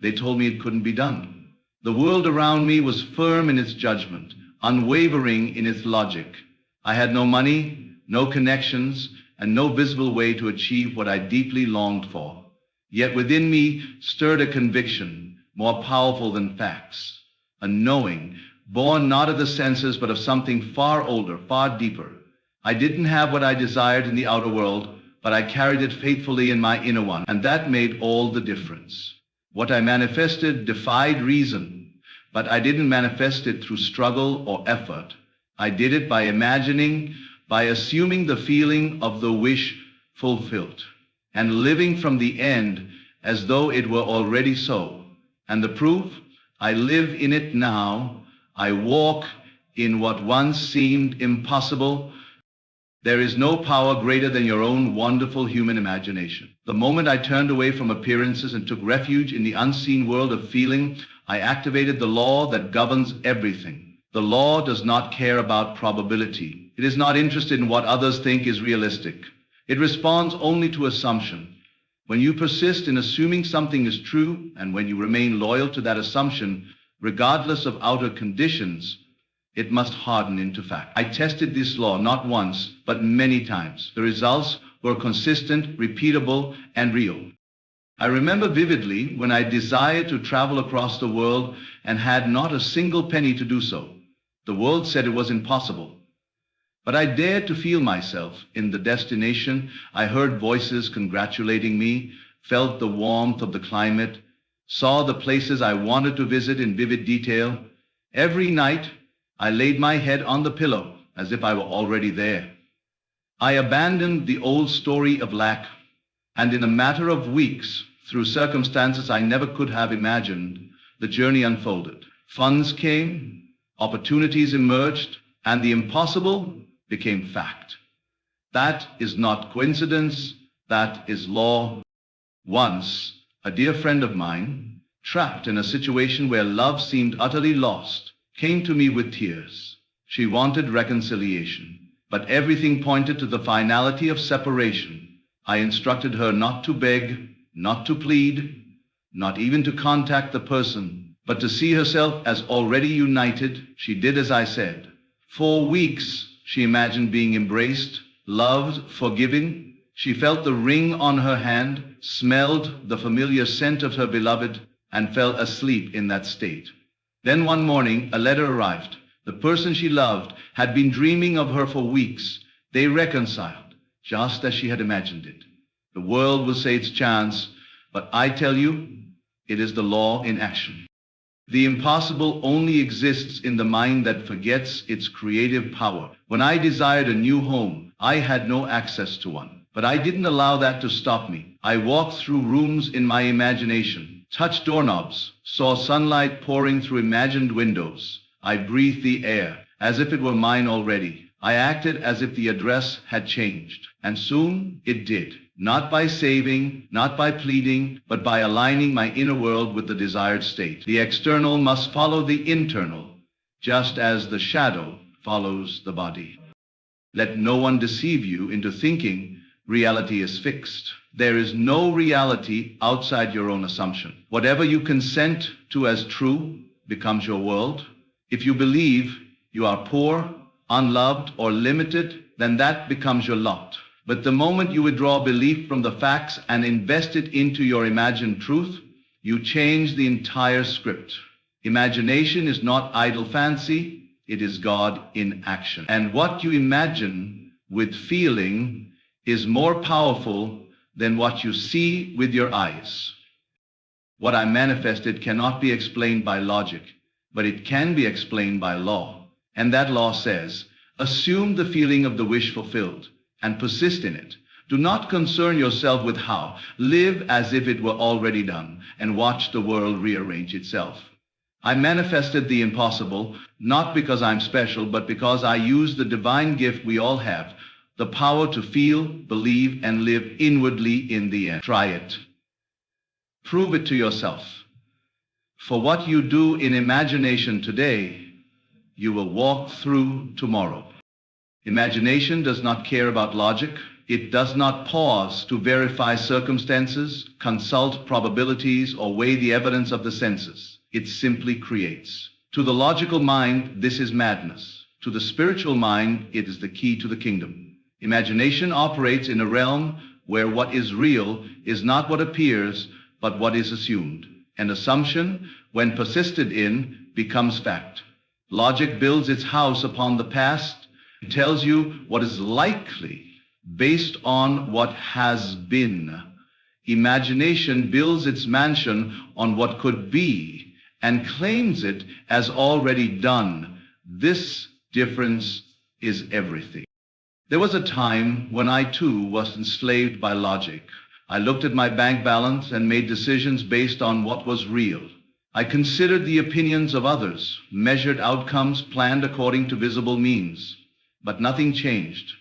They told me it couldn't be done. The world around me was firm in its judgment, unwavering in its logic. I had no money, no connections, and no visible way to achieve what I deeply longed for. Yet within me stirred a conviction more powerful than facts, a knowing, born not of the senses but of something far older, far deeper. I didn't have what I desired in the outer world, but I carried it faithfully in my inner one, and that made all the difference. What I manifested defied reason, but I didn't manifest it through struggle or effort. I did it by imagining, by assuming the feeling of the wish fulfilled, and living from the end as though it were already so. And the proof? I live in it now. I walk in what once seemed impossible. There is no power greater than your own wonderful human imagination. The moment I turned away from appearances and took refuge in the unseen world of feeling, I activated the law that governs everything. The law does not care about probability. It is not interested in what others think is realistic. It responds only to assumption. When you persist in assuming something is true, and when you remain loyal to that assumption, regardless of outer conditions, it must harden into fact. I tested this law not once, but many times. The results were consistent, repeatable, and real. I remember vividly when I desired to travel across the world and had not a single penny to do so. The world said it was impossible. But I dared to feel myself in the destination. I heard voices congratulating me, felt the warmth of the climate, saw the places I wanted to visit in vivid detail. Every night, I laid my head on the pillow as if I were already there. I abandoned the old story of lack, and in a matter of weeks, through circumstances I never could have imagined, the journey unfolded. Funds came, opportunities emerged, and the impossible became fact. That is not coincidence, that is law. Once, a dear friend of mine, trapped in a situation where love seemed utterly lost, came to me with tears. She wanted reconciliation, but everything pointed to the finality of separation. I instructed her not to beg, not to plead, not even to contact the person, but to see herself as already united. She did as I said. For weeks, she imagined being embraced, loved, forgiven. She felt the ring on her hand, smelled the familiar scent of her beloved, and fell asleep in that state. Then one morning, a letter arrived. The person she loved had been dreaming of her for weeks. They reconciled, just as she had imagined it. The world will say it's chance, but I tell you, it is the law in action. The impossible only exists in the mind that forgets its creative power. When I desired a new home, I had no access to one. But I didn't allow that to stop me. I walked through rooms in my imagination, touched doorknobs, saw sunlight pouring through imagined windows. I breathed the air as if it were mine already. I acted as if the address had changed. And soon it did. Not by saving, not by pleading, but by aligning my inner world with the desired state. The external must follow the internal, just as the shadow follows the body. Let no one deceive you into thinking reality is fixed. There is no reality outside your own assumption. Whatever you consent to as true becomes your world. If you believe you are poor, unloved, or limited, then that becomes your lot. But the moment you withdraw belief from the facts and invest it into your imagined truth, you change the entire script. Imagination is not idle fancy, it is God in action. And what you imagine with feeling is more powerful than what you see with your eyes. What I manifested cannot be explained by logic, but it can be explained by law. And that law says, assume the feeling of the wish fulfilled and persist in it. Do not concern yourself with how. Live as if it were already done and watch the world rearrange itself. I manifested the impossible, not because I'm special, but because I use the divine gift we all have, the power to feel, believe, and live inwardly in the end. Try it. Prove it to yourself. For what you do in imagination today, you will walk through tomorrow. Imagination does not care about logic. It does not pause to verify circumstances, consult probabilities, or weigh the evidence of the senses. It simply creates. To the logical mind, this is madness. To the spiritual mind, it is the key to the kingdom. Imagination operates in a realm where what is real is not what appears, but what is assumed. And assumption, when persisted in, becomes fact. Logic builds its house upon the past. It tells you what is likely based on what has been. Imagination builds its mansion on what could be and claims it as already done. This difference is everything. There was a time when I too was enslaved by logic. I looked at my bank balance and made decisions based on what was real. I considered the opinions of others, measured outcomes, planned according to visible means. But nothing changed.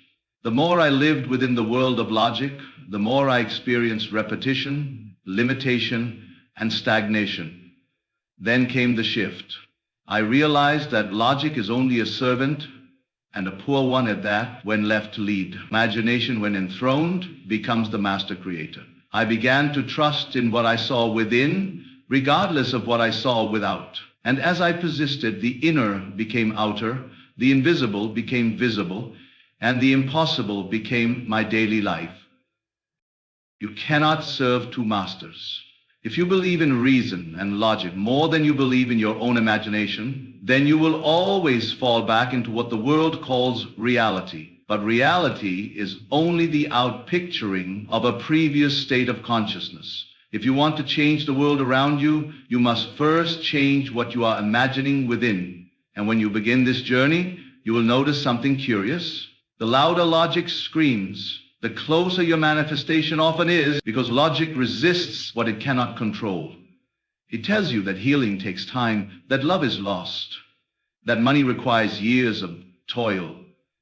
The more I lived within the world of logic, the more I experienced repetition, limitation, and stagnation. Then came the shift. I realized that logic is only a servant, and a poor one at that, when left to lead. Imagination, when enthroned, becomes the master creator. I began to trust in what I saw within, regardless of what I saw without. And as I persisted, the inner became outer, the invisible became visible, and the impossible became my daily life. You cannot serve two masters. If you believe in reason and logic more than you believe in your own imagination, then you will always fall back into what the world calls reality. But reality is only the outpicturing of a previous state of consciousness. If you want to change the world around you, you must first change what you are imagining within. And when you begin this journey, you will notice something curious. The louder logic screams, the closer your manifestation often is, because logic resists what it cannot control. It tells you that healing takes time, that love is lost, that money requires years of toil.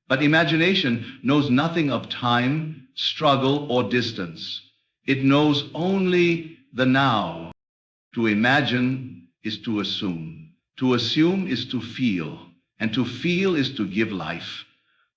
But imagination knows nothing of time, struggle, or distance. It knows only the now. To imagine is to assume. To assume is to feel, and to feel is to give life.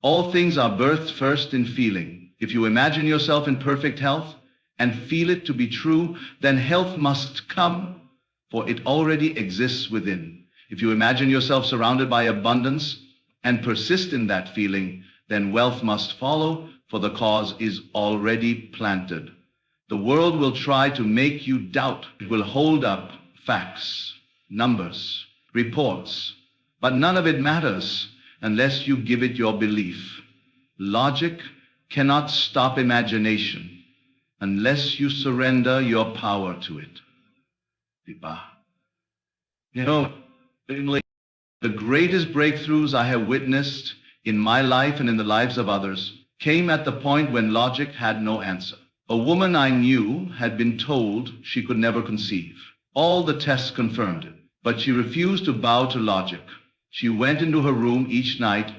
All things are birthed first in feeling. If you imagine yourself in perfect health and feel it to be true, then health must come, for it already exists within. If you imagine yourself surrounded by abundance and persist in that feeling, then wealth must follow, for the cause is already planted. The world will try to make you doubt. It will hold up facts, numbers, reports, but none of it matters unless you give it your belief. Logic cannot stop imagination unless you surrender your power to it. The greatest breakthroughs I have witnessed in my life and in the lives of others came at the point when logic had no answer. A woman I knew had been told she could never conceive. All the tests confirmed it, but she refused to bow to logic. She went into her room each night,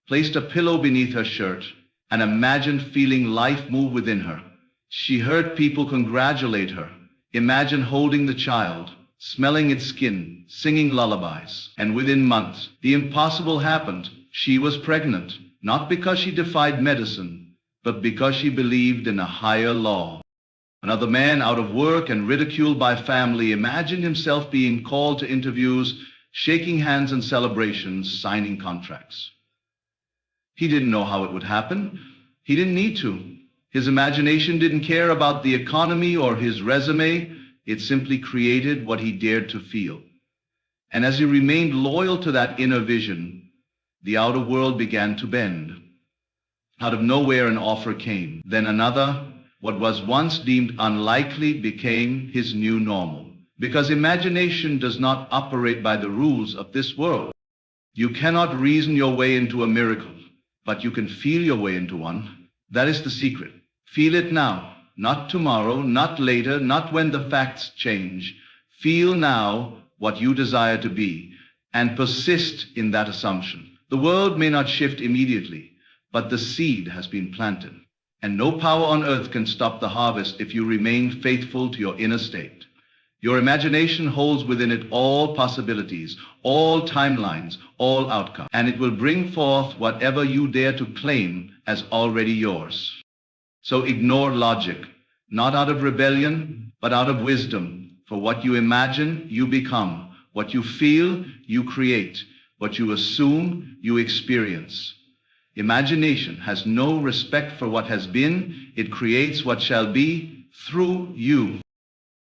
placed a pillow beneath her shirt, and imagined feeling life move within her. She heard people congratulate her, imagined holding the child, smelling its skin, singing lullabies. And within months, the impossible happened. She was pregnant, not because she defied medicine, but because she believed in a higher law. Another man, out of work and ridiculed by family, imagined himself being called to interviews, shaking hands in celebrations, signing contracts. He didn't know how it would happen. He didn't need to. His imagination didn't care about the economy or his resume. It simply created what he dared to feel. And as he remained loyal to that inner vision, the outer world began to bend. Out of nowhere, an offer came. Then another. What was once deemed unlikely became his new normal. Because imagination does not operate by the rules of this world. You cannot reason your way into a miracle, but you can feel your way into one. That is the secret. Feel it now, not tomorrow, not later, not when the facts change. Feel now what you desire to be, and persist in that assumption. The world may not shift immediately, but the seed has been planted. And no power on earth can stop the harvest if you remain faithful to your inner state. Your imagination holds within it all possibilities, all timelines, all outcomes, and it will bring forth whatever you dare to claim as already yours. So ignore logic, not out of rebellion, but out of wisdom. For what you imagine, you become. What you feel, you create. What you assume, you experience. Imagination has no respect for what has been. It creates what shall be through you.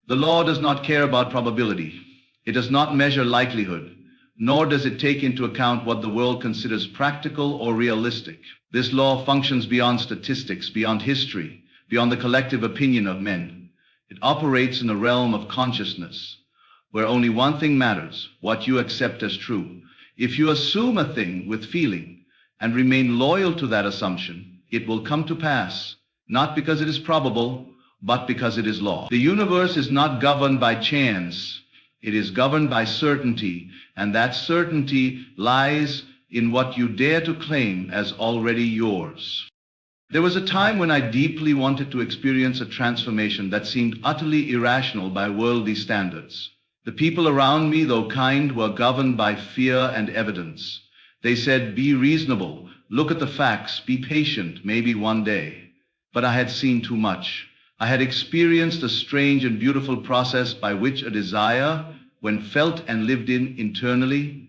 The law does not care about probability. It does not measure likelihood, nor does it take into account what the world considers practical or realistic. This law functions beyond statistics, beyond history, beyond the collective opinion of men. It operates in the realm of consciousness, where only one thing matters, what you accept as true. If you assume a thing with feeling and remain loyal to that assumption, it will come to pass, not because it is probable, but because it is law. The universe is not governed by chance. It is governed by certainty, and that certainty lies in what you dare to claim as already yours. There was a time when I deeply wanted to experience a transformation that seemed utterly irrational by worldly standards. The people around me, though kind, were governed by fear and evidence. They said, be reasonable, look at the facts, be patient, maybe one day. But I had seen too much. I had experienced a strange and beautiful process by which a desire, when felt and lived in internally,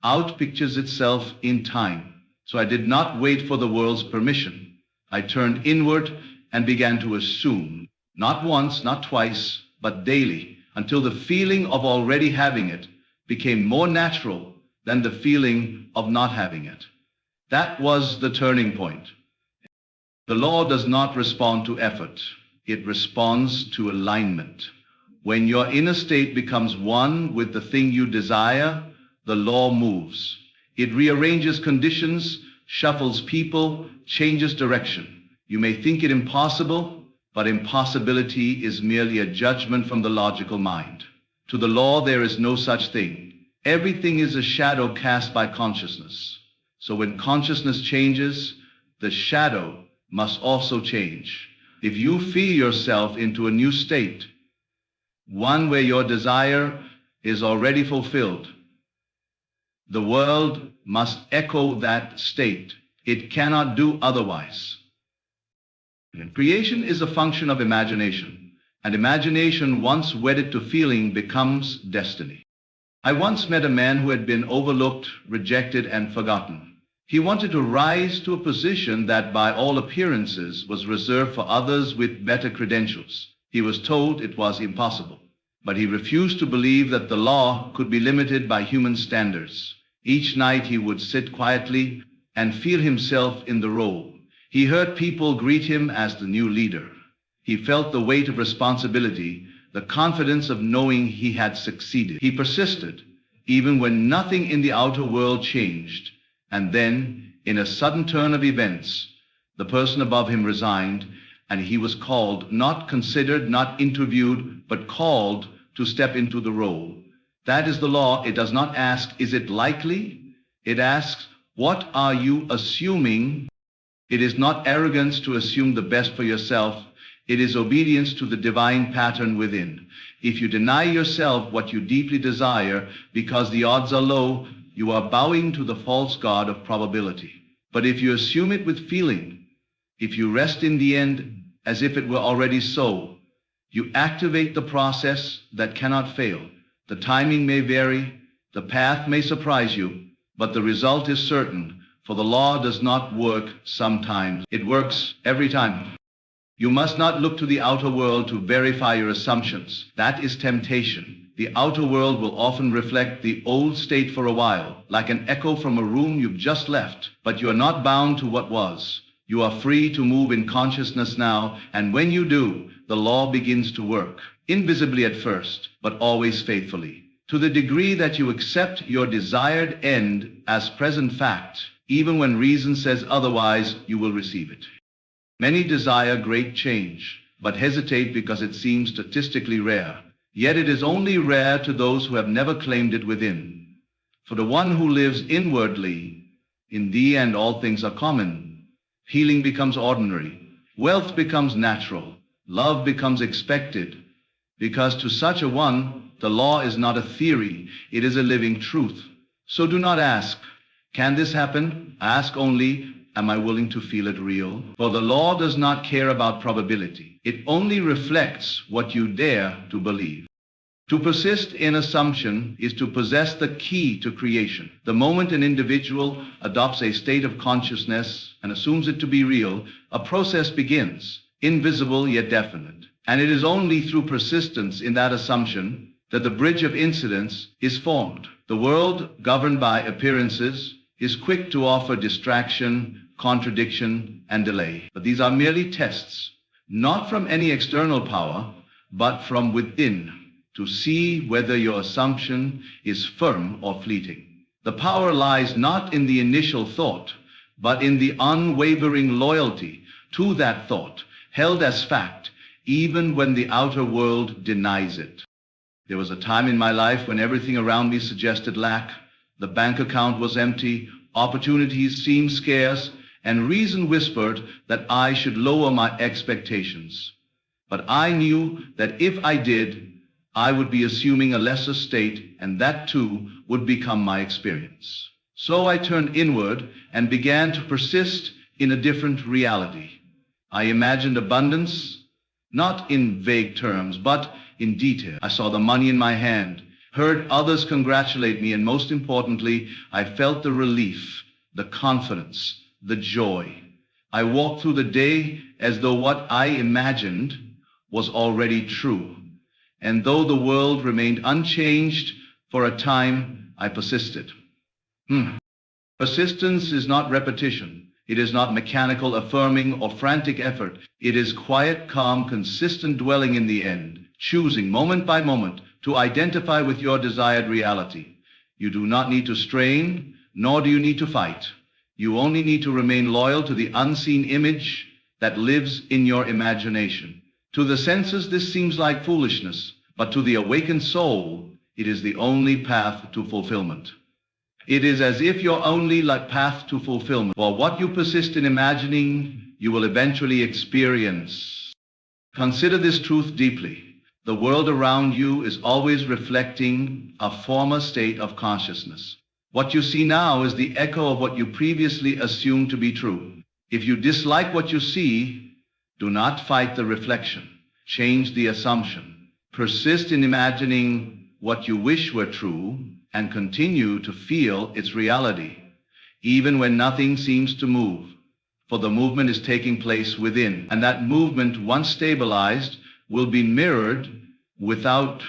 outpictures itself in time. So I did not wait for the world's permission. I turned inward and began to assume, not once, not twice, but daily, until the feeling of already having it became more natural than the feeling of not having it. That was the turning point. The law does not respond to effort. It responds to alignment. When your inner state becomes one with the thing you desire, the law moves. It rearranges conditions, shuffles people, changes direction. You may think it impossible, but impossibility is merely a judgment from the logical mind. To the law, there is no such thing. Everything is a shadow cast by consciousness. So when consciousness changes, the shadow must also change. If you feel yourself into a new state, one where your desire is already fulfilled, the world must echo that state. It cannot do otherwise. Creation is a function of imagination, and imagination, once wedded to feeling, becomes destiny. I once met a man who had been overlooked, rejected, and forgotten. He wanted to rise to a position that, by all appearances, was reserved for others with better credentials. He was told it was impossible, but he refused to believe that the law could be limited by human standards. Each night he would sit quietly and feel himself in the role. He heard people greet him as the new leader. He felt the weight of responsibility, the confidence of knowing he had succeeded. He persisted, even when nothing in the outer world changed. And then, in a sudden turn of events, the person above him resigned, and he was called, not considered, not interviewed, but called to step into the role. That is the law. It does not ask, is it likely? It asks, what are you assuming? It is not arrogance to assume the best for yourself. It is obedience to the divine pattern within. If you deny yourself what you deeply desire because the odds are low, you are bowing to the false god of probability. But if you assume it with feeling, if you rest in the end as if it were already so, you activate the process that cannot fail. The timing may vary, the path may surprise you, but the result is certain, for the law does not work sometimes. It works every time. You must not look to the outer world to verify your assumptions. That is temptation. The outer world will often reflect the old state for a while, like an echo from a room you've just left. But you are not bound to what was. You are free to move in consciousness now, and when you do, the law begins to work. Invisibly at first, but always faithfully. To the degree that you accept your desired end as present fact, even when reason says otherwise, you will receive it. Many desire great change, but hesitate because it seems statistically rare. Yet it is only rare to those who have never claimed it within. For the one who lives inwardly, in thee and all things are common. Healing becomes ordinary. Wealth becomes natural. Love becomes expected. Because to such a one, the law is not a theory, it is a living truth. So do not ask, can this happen? Ask only, Am I willing to feel it real? For the law does not care about probability. It only reflects what you dare to believe. To persist in assumption is to possess the key to creation. The moment an individual adopts a state of consciousness and assumes it to be real, a process begins, invisible yet definite. And it is only through persistence in that assumption that the bridge of incidents is formed. The world, governed by appearances, is quick to offer distraction, contradiction, and delay. But these are merely tests, not from any external power, but from within, to see whether your assumption is firm or fleeting. The power lies not in the initial thought, but in the unwavering loyalty to that thought, held as fact, even when the outer world denies it. There was a time in my life when everything around me suggested lack. The bank account was empty, opportunities seemed scarce, and reason whispered that I should lower my expectations. But I knew that if I did, I would be assuming a lesser state, and that too would become my experience. So I turned inward and began to persist in a different reality. I imagined abundance, not in vague terms, but in detail. I saw the money in my hand, heard others congratulate me, and most importantly, I felt the relief, the confidence, the joy. I walked through the day as though what I imagined was already true. And though the world remained unchanged for a time, I persisted. Persistence is not repetition. It is not mechanical, affirming, or frantic effort. It is quiet, calm, consistent dwelling in the end, choosing moment by moment to identify with your desired reality. You do not need to strain, nor do you need to fight. You only need to remain loyal to the unseen image that lives in your imagination. To the senses, this seems like foolishness, but to the awakened soul, it is the only path to fulfillment. It is as if your only path to fulfillment, for what you persist in imagining, you will eventually experience. Consider this truth deeply. The world around you is always reflecting a former state of consciousness. What you see now is the echo of what you previously assumed to be true. If you dislike what you see, do not fight the reflection. Change the assumption. Persist in imagining what you wish were true and continue to feel its reality, even when nothing seems to move. For the movement is taking place within, and that movement, once stabilized, will be mirrored without.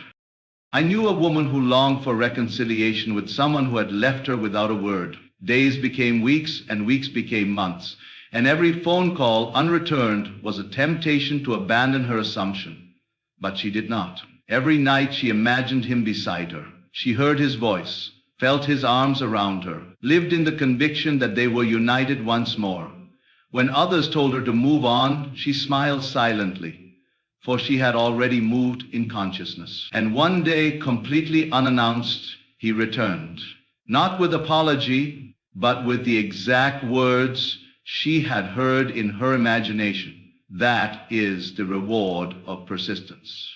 I knew a woman who longed for reconciliation with someone who had left her without a word. Days became weeks, and weeks became months. And every phone call unreturned was a temptation to abandon her assumption. But she did not. Every night she imagined him beside her. She heard his voice, felt his arms around her, lived in the conviction that they were united once more. When others told her to move on, she smiled silently, for she had already moved in consciousness. And one day, completely unannounced, he returned, not with apology, but with the exact words she had heard in her imagination. That is the reward of persistence.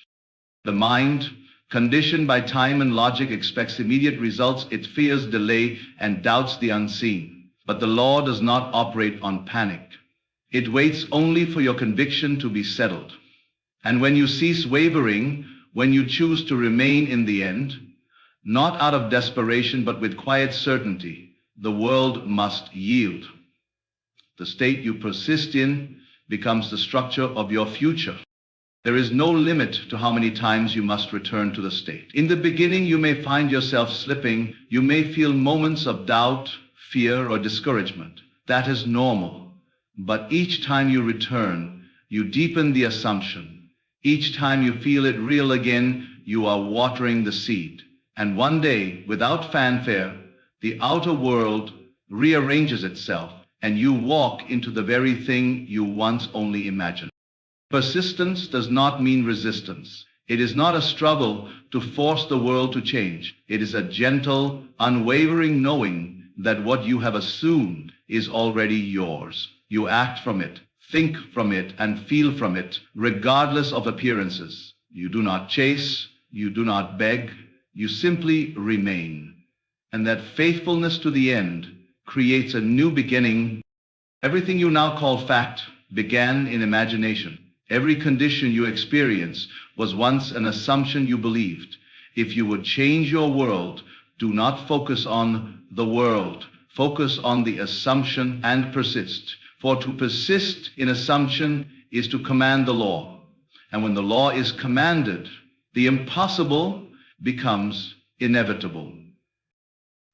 The mind, conditioned by time and logic, expects immediate results. It fears delay and doubts the unseen. But the law does not operate on panic. It waits only for your conviction to be settled. And when you cease wavering, when you choose to remain in the end, not out of desperation, but with quiet certainty, the world must yield. The state you persist in becomes the structure of your future. There is no limit to how many times you must return to the state. In the beginning, you may find yourself slipping. You may feel moments of doubt, fear, or discouragement. That is normal. But each time you return, you deepen the assumption. Each time you feel it real again, you are watering the seed. And one day, without fanfare, the outer world rearranges itself, and you walk into the very thing you once only imagined. Persistence does not mean resistance. It is not a struggle to force the world to change. It is a gentle, unwavering knowing that what you have assumed is already yours. You act from it, think from it, and feel from it, regardless of appearances. You do not chase, you do not beg, you simply remain. And that faithfulness to the end creates a new beginning Everything you now call fact began in imagination. Every condition you experience was once an assumption you believed. If you would change your world, do not focus on the world. Focus on the assumption and persist. For to persist in assumption is to command the law. And when the law is commanded, the impossible becomes inevitable.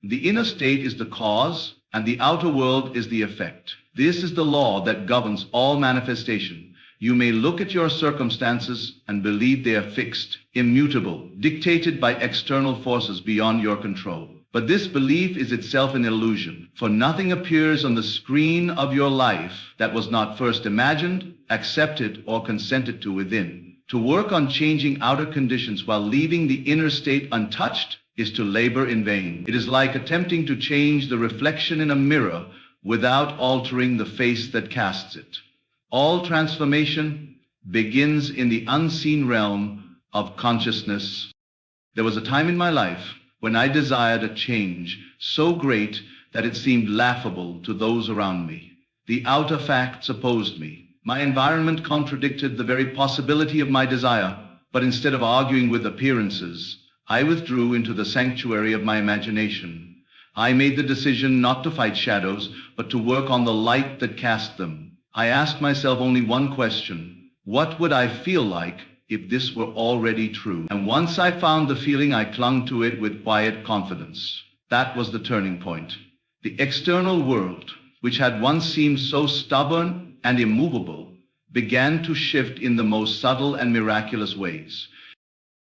The inner state is the cause, and the outer world is the effect. This is the law that governs all manifestation. You may look at your circumstances and believe they are fixed, immutable, dictated by external forces beyond your control. But this belief is itself an illusion, for nothing appears on the screen of your life that was not first imagined, accepted, or consented to within. To work on changing outer conditions while leaving the inner state untouched is to labor in vain. It is like attempting to change the reflection in a mirror without altering the face that casts it. All transformation begins in the unseen realm of consciousness. There was a time in my life when I desired a change so great that it seemed laughable to those around me. The outer facts opposed me. My environment contradicted the very possibility of my desire. But instead of arguing with appearances, I withdrew into the sanctuary of my imagination. I made the decision not to fight shadows, but to work on the light that cast them. I asked myself only one question: what would I feel like if this were already true? And once I found the feeling, I clung to it with quiet confidence. That was the turning point. The external world, which had once seemed so stubborn and immovable, began to shift in the most subtle and miraculous ways.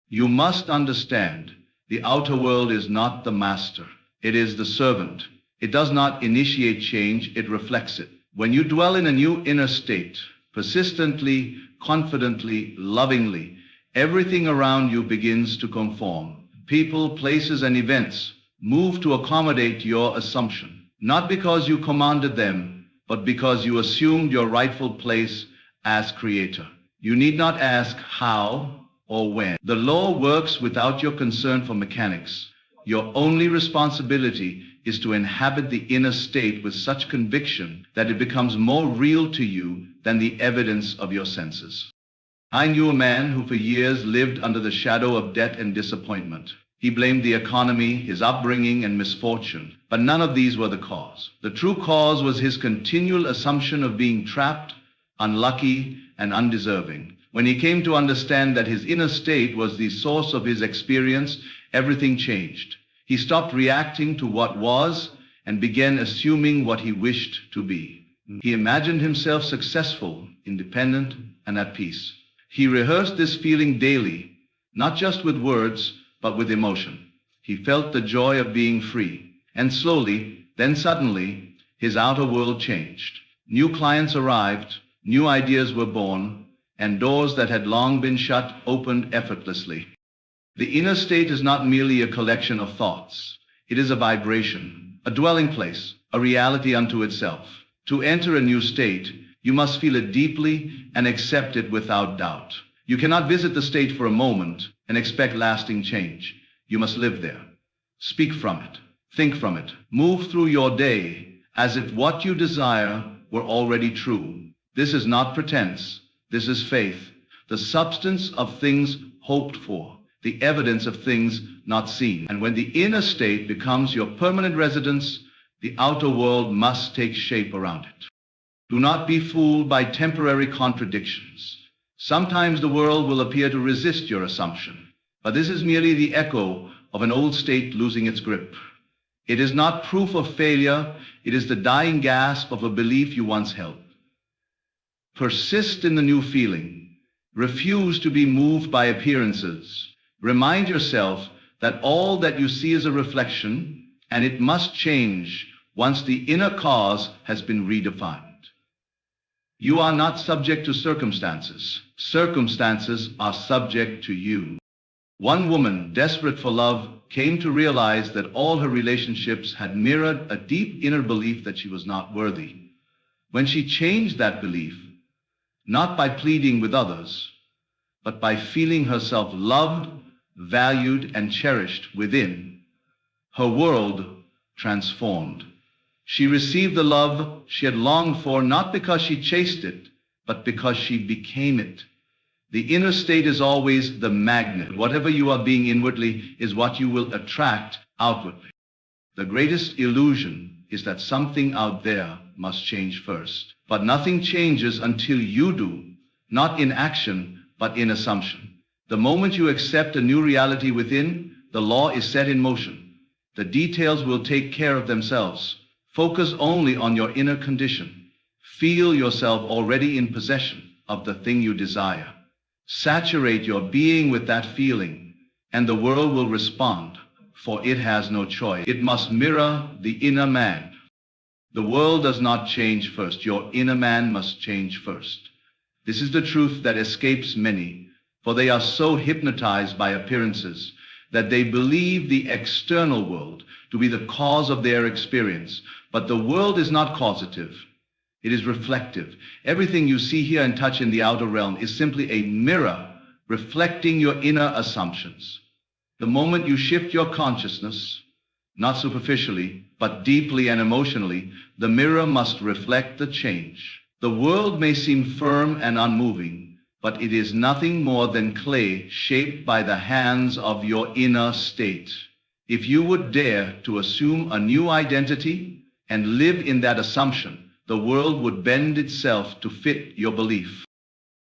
You must understand, the outer world is not the master. It is the servant. It does not initiate change, it reflects it. When you dwell in a new inner state, persistently, confidently, lovingly, everything around you begins to conform. People, places, and events move to accommodate your assumption, not because you commanded them, but because you assumed your rightful place as creator. You need not ask how or when. The law works without your concern for mechanics. Your only responsibility is to inhabit the inner state with such conviction that it becomes more real to you than the evidence of your senses. I knew a man who for years lived under the shadow of debt and disappointment. He blamed the economy, his upbringing, and misfortune, but none of these were the cause. The true cause was his continual assumption of being trapped, unlucky, and undeserving. When he came to understand that his inner state was the source of his experience, everything changed. He stopped reacting to what was and began assuming what he wished to be. He imagined himself successful, independent, and at peace. He rehearsed this feeling daily, not just with words, but with emotion. He felt the joy of being free. And slowly, then suddenly, his outer world changed. New clients arrived, new ideas were born, and doors that had long been shut opened effortlessly. The inner state is not merely a collection of thoughts. It is a vibration, a dwelling place, a reality unto itself. To enter a new state, you must feel it deeply and accept it without doubt. You cannot visit the state for a moment and expect lasting change. You must live there. Speak from it. Think from it. Move through your day as if what you desire were already true. This is not pretense. This is faith, the substance of things hoped for, the evidence of things not seen. And when the inner state becomes your permanent residence, the outer world must take shape around it. Do not be fooled by temporary contradictions. Sometimes the world will appear to resist your assumption, but this is merely the echo of an old state losing its grip. It is not proof of failure, it is the dying gasp of a belief you once held. Persist in the new feeling. Refuse to be moved by appearances. Remind yourself that all that you see is a reflection, and it must change once the inner cause has been redefined. You are not subject to circumstances. Circumstances are subject to you. One woman, desperate for love, came to realize that all her relationships had mirrored a deep inner belief that she was not worthy. When she changed that belief, not by pleading with others, but by feeling herself loved, valued, and cherished within, her world transformed. She received the love she had longed for not because she chased it, but because she became it. The inner state is always the magnet. Whatever you are being inwardly is what you will attract outwardly. The greatest illusion is that something out there must change first. But nothing changes until you do, not in action, but in assumption. The moment you accept a new reality within, the law is set in motion. The details will take care of themselves. Focus only on your inner condition. Feel yourself already in possession of the thing you desire. Saturate your being with that feeling, and the world will respond, for it has no choice. It must mirror the inner man. The world does not change first. Your inner man must change first. This is the truth that escapes many, for they are so hypnotized by appearances that they believe the external world to be the cause of their experience. But the world is not causative. It is reflective. Everything you see, hear, and touch in the outer realm is simply a mirror reflecting your inner assumptions. The moment you shift your consciousness, not superficially, but deeply and emotionally, the mirror must reflect the change. The world may seem firm and unmoving, but it is nothing more than clay shaped by the hands of your inner state. If you would dare to assume a new identity and live in that assumption, the world would bend itself to fit your belief.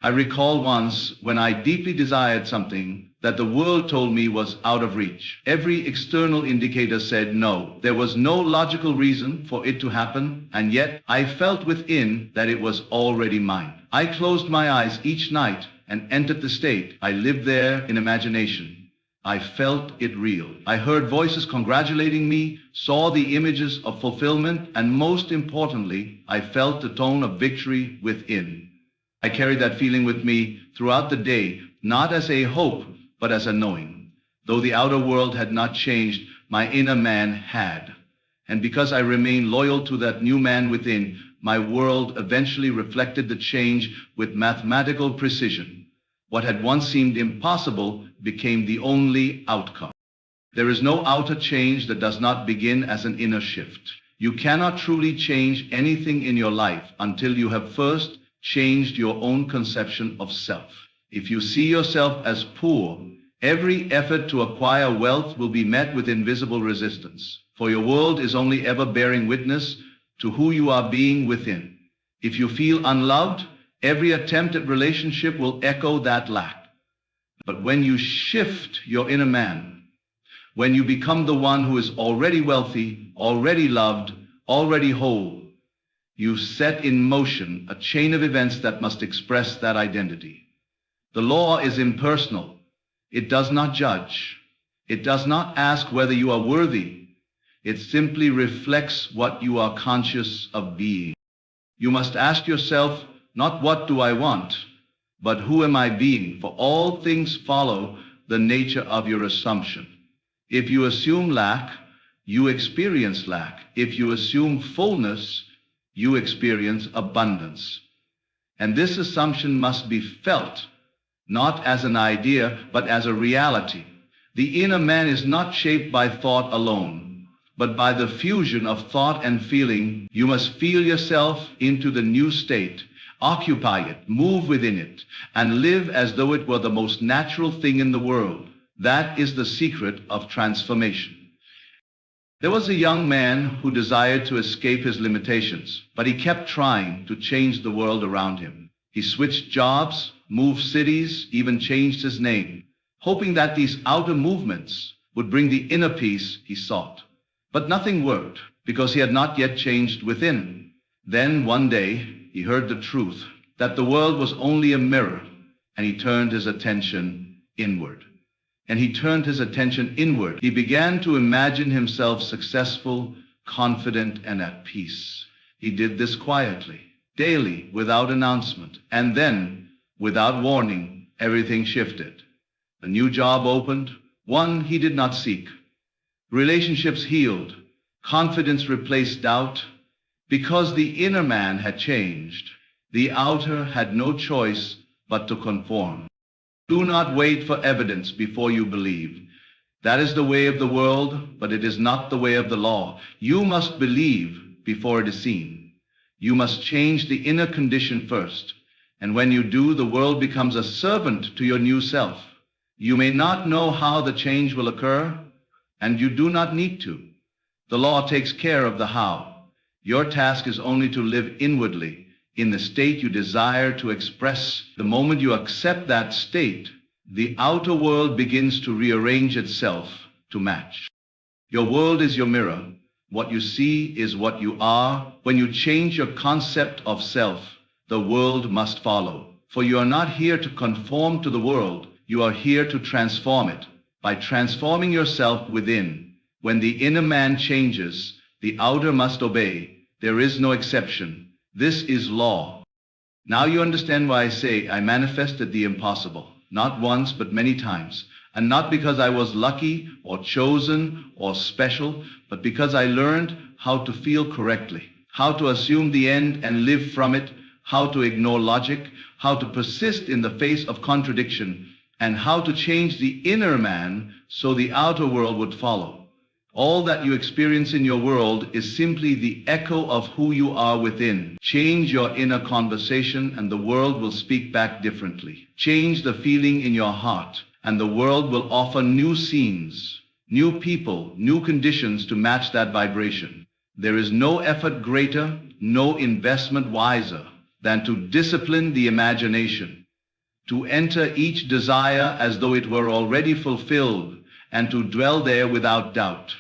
I recall once when I deeply desired something that the world told me was out of reach. Every external indicator said no. There was no logical reason for it to happen, and yet I felt within that it was already mine. I closed my eyes each night and entered the state. I lived there in imagination. I felt it real. I heard voices congratulating me, saw the images of fulfillment, and most importantly, I felt the tone of victory within. I carried that feeling with me throughout the day, not as a hope, but as a knowing. Though the outer world had not changed, my inner man had. And because I remained loyal to that new man within, my world eventually reflected the change with mathematical precision. What had once seemed impossible became the only outcome. There is no outer change that does not begin as an inner shift. You cannot truly change anything in your life until you have first changed your own conception of self. If you see yourself as poor, every effort to acquire wealth will be met with invisible resistance, for your world is only ever bearing witness to who you are being within. If you feel unloved, every attempt at relationship will echo that lack. But when you shift your inner man, when you become the one who is already wealthy, already loved, already whole, you set in motion a chain of events that must express that identity. The law is impersonal. It does not judge. It does not ask whether you are worthy. It simply reflects what you are conscious of being. You must ask yourself, not what do I want, but who am I being? For all things follow the nature of your assumption. If you assume lack, you experience lack. If you assume fullness, you experience abundance. And this assumption must be felt, not as an idea, but as a reality. The inner man is not shaped by thought alone, but by the fusion of thought and feeling. You must feel yourself into the new state, occupy it, move within it, and live as though it were the most natural thing in the world. That is the secret of transformation. There was a young man who desired to escape his limitations, but he kept trying to change the world around him. He switched jobs, moved cities, even changed his name, hoping that these outer movements would bring the inner peace he sought. But nothing worked, because he had not yet changed within. Then one day, he heard the truth, that the world was only a mirror, and he turned his attention inward. He began to imagine himself successful, confident, and at peace. He did this quietly, daily, without announcement. And then, without warning, everything shifted. A new job opened, one he did not seek. Relationships healed. Confidence replaced doubt. Because the inner man had changed, the outer had no choice but to conform. Do not wait for evidence before you believe. That is the way of the world, but it is not the way of the law. You must believe before it is seen. You must change the inner condition first, and when you do, the world becomes a servant to your new self. You may not know how the change will occur, and you do not need to. The law takes care of the how. Your task is only to live inwardly, in the state you desire to express. The moment you accept that state, the outer world begins to rearrange itself to match. Your world is your mirror. What you see is what you are. When you change your concept of self, the world must follow. For you are not here to conform to the world. You are here to transform it. By transforming yourself within, when the inner man changes, the outer must obey. There is no exception. This is law. Now you understand why I say I manifested the impossible, not once but many times, and not because I was lucky or chosen or special, but because I learned how to feel correctly, how to assume the end and live from it, how to ignore logic, how to persist in the face of contradiction, and how to change the inner man so the outer world would follow. All that you experience in your world is simply the echo of who you are within. Change your inner conversation and the world will speak back differently. Change the feeling in your heart and the world will offer new scenes, new people, new conditions to match that vibration. There is no effort greater, no investment wiser than to discipline the imagination, to enter each desire as though it were already fulfilled, and to dwell there without doubt.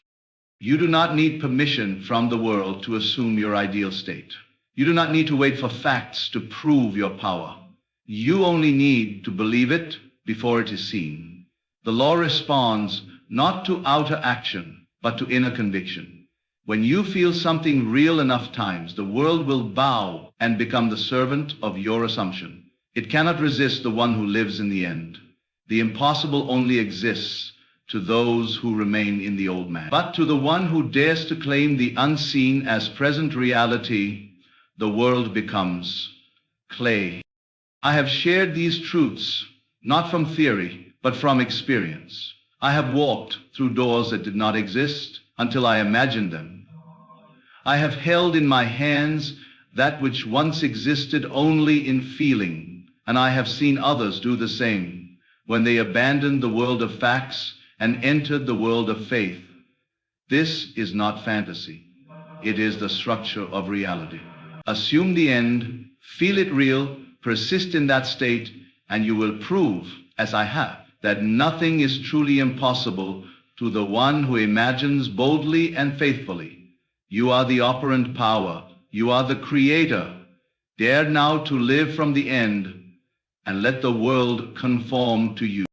You do not need permission from the world to assume your ideal state. You do not need to wait for facts to prove your power. You only need to believe it before it is seen. The law responds not to outer action, but to inner conviction. When you feel something real enough times, the world will bow and become the servant of your assumption. It cannot resist the one who lives in the end. The impossible only exists to those who remain in the old man. But to the one who dares to claim the unseen as present reality, the world becomes clay. I have shared these truths, not from theory, but from experience. I have walked through doors that did not exist until I imagined them. I have held in my hands that which once existed only in feeling, and I have seen others do the same when they abandoned the world of facts and entered the world of faith. This is not fantasy. It is the structure of reality. Assume the end, feel it real, persist in that state, and you will prove, as I have, that nothing is truly impossible to the one who imagines boldly and faithfully. You are the operant power. You are the creator. Dare now to live from the end and let the world conform to you.